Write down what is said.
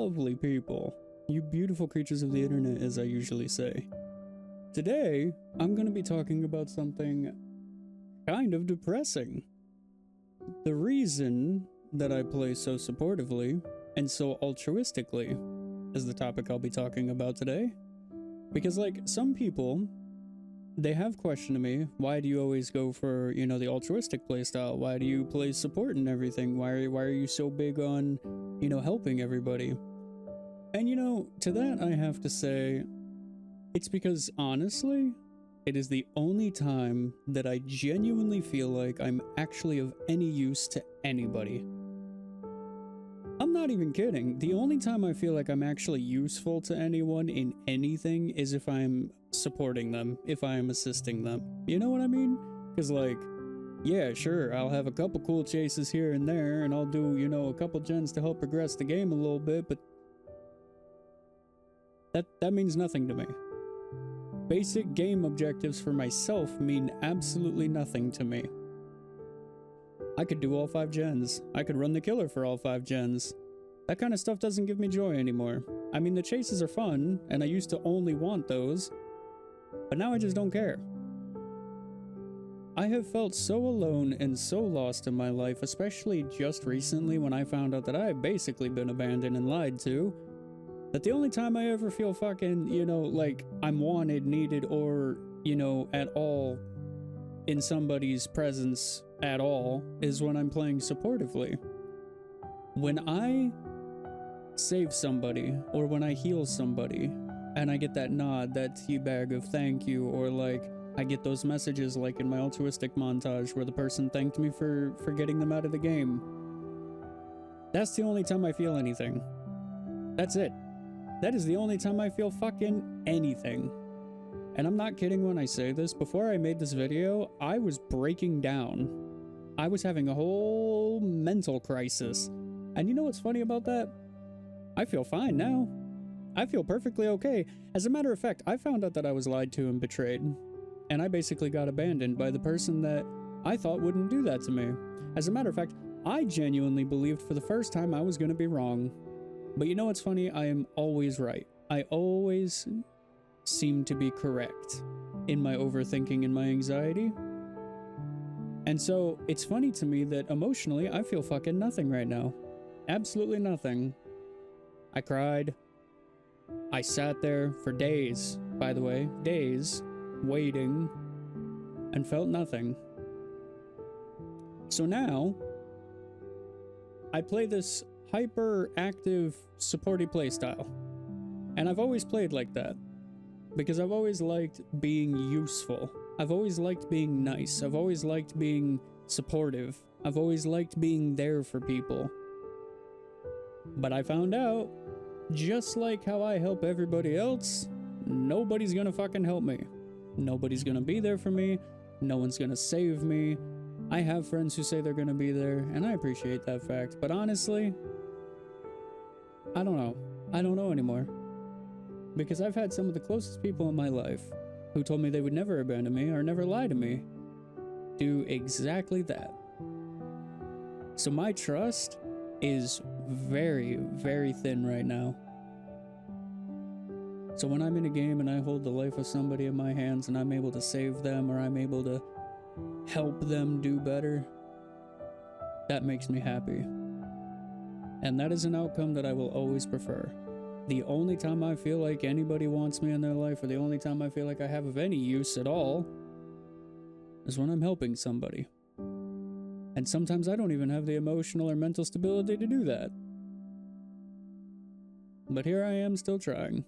lovely people, you beautiful creatures of the internet, as I usually say. Today, I'm going to be talking about something kind of depressing. The reason that I play so supportively and so altruistically is the topic I'll be talking about today. Because, like, some people, they have questioned me, why do you always go for, the altruistic playstyle? Why do you play support and everything? Why are you so big on, helping everybody? And, to that I have to say, it's because, honestly, it is the only time that I genuinely feel like I'm actually of any use to anybody. I'm not even kidding. The only time I feel like I'm actually useful to anyone in anything is if I'm supporting them, if I am assisting them. You know what I mean? Because, like, yeah, sure, I'll have a couple cool chases here and there, and I'll do, a couple gens to help progress the game a little bit, but that means nothing to me. Basic game objectives for myself mean absolutely nothing to me. I could do all 5 gens. I could run the killer for all 5 gens. That kind of stuff doesn't give me joy anymore. I mean, the chases are fun, and I used to only want those, but now I just don't care. I have felt so alone and so lost in my life, especially just recently when I found out that I had basically been abandoned and lied to, that the only time I ever feel fucking, like I'm wanted, needed, or, at all in somebody's presence at all is when I'm playing supportively. When I save somebody, or when I heal somebody, and I get that nod, that teabag of thank you, or like I get those messages like in my altruistic montage where the person thanked me for getting them out of the game. That's the only time I feel anything. That's it. That is the only time I feel fucking anything. And I'm not kidding when I say this. Before I made this video, I was breaking down. I was having a whole mental crisis. And you know what's funny about that? I feel fine now. I feel perfectly okay. As a matter of fact, I found out that I was lied to and betrayed. And I basically got abandoned by the person that I thought wouldn't do that to me. As a matter of fact, I genuinely believed for the first time I was going to be wrong. But you know what's funny? I am always right. I always seem to be correct in my overthinking and my anxiety. And so it's funny to me that emotionally I feel fucking nothing right now. Absolutely nothing. I cried. I sat there for days, by the way, days, waiting, and felt nothing. So now, I play this hyperactive, supporty playstyle. And I've always played like that. Because I've always liked being useful. I've always liked being nice. I've always liked being supportive. I've always liked being there for people. But I found out, just like how I help everybody else, nobody's gonna fucking help me. Nobody's gonna be there for me. No one's gonna save me. I have friends who say they're gonna be there, and I appreciate that fact. But honestly, I don't know. I don't know anymore. Because I've had some of the closest people in my life who told me they would never abandon me or never lie to me do exactly that. So my trust is very, very thin right now. So when I'm in a game and I hold the life of somebody in my hands and I'm able to save them or I'm able to help them do better, that makes me happy. And that is an outcome that I will always prefer. The only time I feel like anybody wants me in their life, or the only time I feel like I have of any use at all, is when I'm helping somebody. And sometimes I don't even have the emotional or mental stability to do that. But here I am still trying.